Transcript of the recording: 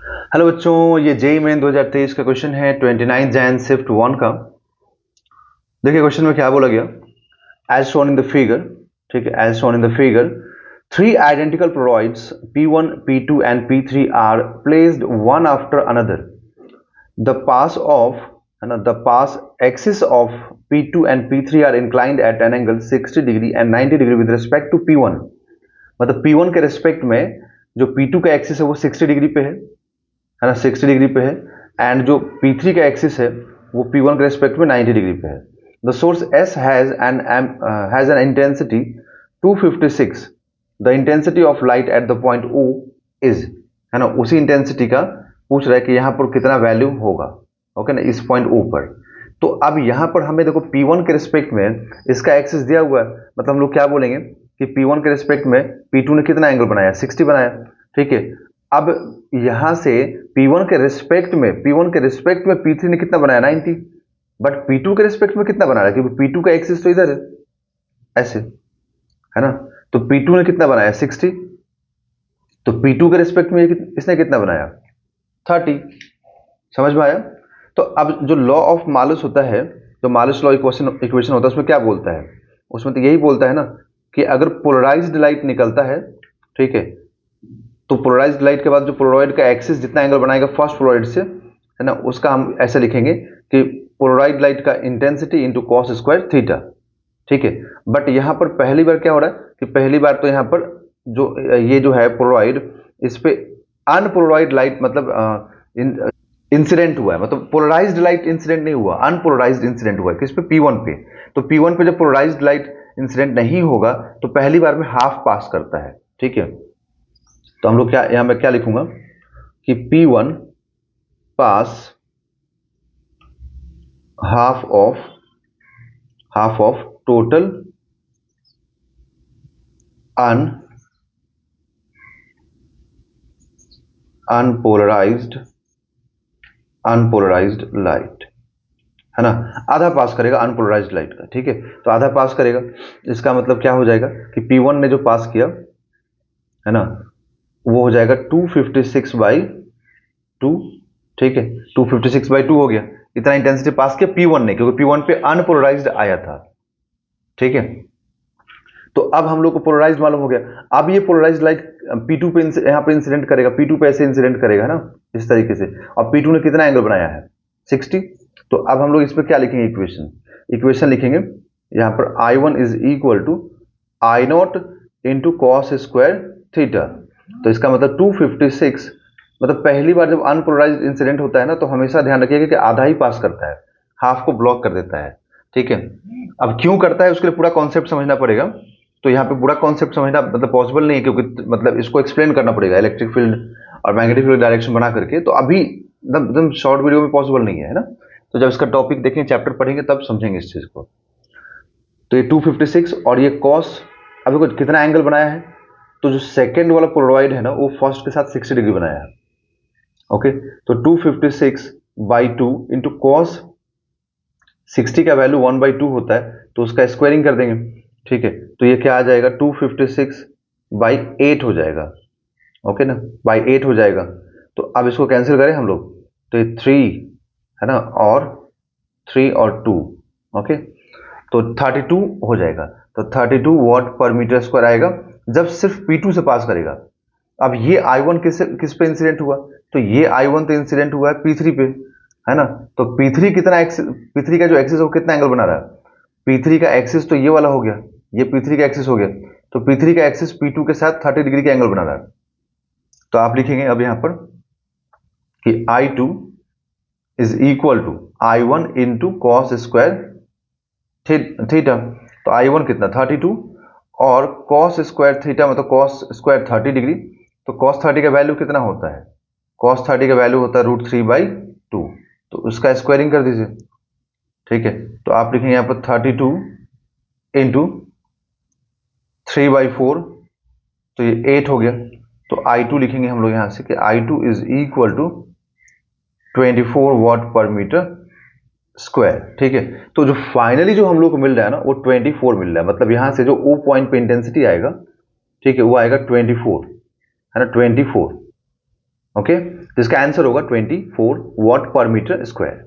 Hello बच्चों, ये JEE main 2023 का क्वेश्चन है 29 जैन शिफ्ट 1 का। देखिए क्वेश्चन में क्या बोला गया, as shown in the figure. ठीक है, as shown in the figure, three identical proloids P1, P2 and P3 are placed one after another. The pass of the pass axis of P2 and P3 are inclined at an angle 60 degree and 90 degree with respect to P1. मतलब P1 के respect में जो P2 का axis है वो 60 degree पे है ना, 60 डिग्री पे है। एंड जो P3 का एक्सिस है वो P1 के रेस्पेक्ट में 90 डिग्री पे है। The source S has an intensity 256। The intensity of light at the point O is, है ना, उसी इंटेंसिटी का पूछ रहा है कि यहाँ पर कितना वैल्यू होगा। ओके ना, इस पॉइंट O पर। तो अब यहाँ पर हमें देखो P1 के रिस्पेक्ट में इसका एक्सिस दिया हुआ है, मतलब हम लोग क्या बोलेंगे कि P1 के रिस्पेक्ट में P2 ने कितना एंगल बनाया, 60 बनाया। ठीक है, अब यहां से P1 के रिस्पेक्ट में P3 ने कितना बनाया, 90। बट P2 के रिस्पेक्ट में कितना बना रहा है, क्योंकि P2 का एक्सिस तो इधर है, ऐसे, है ना। तो P2 ने कितना बनाया, 60। तो P2 के रिस्पेक्ट में इसने कितना बनाया, 30। समझ में आया। तो अब जो लॉ ऑफ मालस होता है, जो मालस लॉ इक्वेशन होता है, उसमें क्या बोलता है, उसमें तो यही बोलता है ना कि अगर पोलराइज्ड लाइट निकलता है, ठीक है, तो पोलराइज्ड लाइट के बाद जो पोलरॉइड का एक्सिस जितना एंगल बनाएगा फर्स्ट पोलरॉइड से, है ना, उसका हम ऐसे लिखेंगे कि पोलरॉइड लाइट का intensity into cos square theta. ठीक है, बट यहां पर पहली बार क्या हो रहा है कि पहली बार तो यहां पर जो ये जो है पोलरॉइड, इस पे अनपोलराइज्ड लाइट मतलब इंसिडेंट हुआ है, मतलब पोलराइज्ड लाइट इंसिडेंट नहीं हुआ, अनपोलराइज्ड इंसिडेंट हुआ है किस पे, P1 पे। तो P1 पे जब पोलराइज्ड लाइट इंसिडेंट नहीं होगा तो पहली बार में हाफ पास करता है। ठीक है, तो हम लोग क्या, यहां मैं क्या लिखूंगा कि P1 pass half of total unpolarised light, है ना, आधा पास करेगा अनपोलराइज्ड लाइट का। ठीक है, तो आधा पास करेगा, इसका मतलब क्या हो जाएगा कि P1 ने जो पास किया, है ना, वो हो जाएगा 256/2। ठीक है, 256/2 हो गया, इतना इंटेंसिटी पास किया P1 ने, क्योंकि P1 पे अनपोलराइज्ड आया था। ठीक है, तो अब हम लोग को पोलराइज्ड मालूम हो गया। अब ये पोलराइज्ड लाइट P2 पे यहाँ पे इंसिडेंट करेगा, P2 पे ऐसे इंसिडेंट करेगा, है ना, इस तरीके से। और P2 ने कितना एंगल बनाया है, 60। तो अब हम लोग इस पर क्या लिखेंगे, इक्वेशन लिखेंगे यहाँ पर I1 is equal to I0 into cos square theta. तो इसका मतलब 256, मतलब पहली बार जब अनपोलराइज्ड इंसिडेंट होता है ना, तो हमेशा ध्यान रखिएगा कि आधा ही पास करता है, हाफ को ब्लॉक कर देता है। ठीक है, अब क्यों करता है उसके लिए पूरा कॉन्सेप्ट समझना पड़ेगा। तो यहाँ पे पूरा कॉन्सेप्ट समझना मतलब पॉसिबल नहीं है, क्योंकि मतलब इसको एक्सप्लेन करना पड़ेगा इलेक्ट्रिक फील्ड और मैग्नेटिक फील्ड डायरेक्शन बना करके, तो अभी एकदम शॉर्ट वीडियो में पॉसिबल नहीं है ना। तो जब इसका टॉपिक देखेंगे, चैप्टर पढ़ेंगे, तब समझेंगे इस चीज को। तो ये 256 और ये कॉस, अभी कुछ कितना एंगल बनाया है, तो जो सेकेंड वाला पोलरॉइड है ना, वो फर्स्ट के साथ 60 डिग्री बनाया है। ओके, तो 256/2 इंटू कॉस 60 का वैल्यू 1/2 होता है, तो उसका स्क्वायरिंग कर देंगे। ठीक है, तो ये क्या आ जाएगा, 256/8 हो जाएगा। ओके ना, बाई 8 हो जाएगा। तो अब इसको कैंसिल करें हम लोग, तो ये 3, है ना, और 3 और 2, ओके, तो 32 हो जाएगा। तो 32 वॉट पर मीटर स्क्वायर आएगा जब सिर्फ P2 से पास करेगा। अब ये I1 किस पे इंसिडेंट हुआ, तो ये I1 तो इंसिडेंट हुआ है P3 पे, है ना। तो P3 का जो एक्सिस है वो कितना एंगल बना रहा है, P3 का एक्सिस तो ये वाला हो गया, ये P3 का एक्सिस हो गया। तो P3 का एक्सिस P2 के साथ 30 डिग्री का एंगल बना रहा है। तो आप लिखेंगे अब यहां पर कि I2 is equal to I1 into cos square theta. तो I1 कितना, 32, और कॉस स्क्वायर थीटा मतलब कॉस स्क्वायर 30 डिग्री। तो कॉस 30 का वैल्यू कितना होता है, कॉस 30 का वैल्यू होता है √3/2। तो उसका स्क्वायरिंग कर दीजिए। ठीक है, तो आप लिखेंगे यहाँ पर 32 इंटू 3/4, तो ये 8 हो गया। तो I2 लिखेंगे हम लोग यहाँ से कि I2 is equal to 24 watt per metre square. ठीक है, तो जो फाइनली जो हम लोग को मिल रहा है ना, वो 24 मिल रहा है, मतलब यहां से जो O पॉइंट पे इंटेंसिटी आएगा, ठीक है, वो आएगा 24, है ना, 24। ओके, जिसका आंसर होगा 24 वॉट पर मीटर स्क्वायर।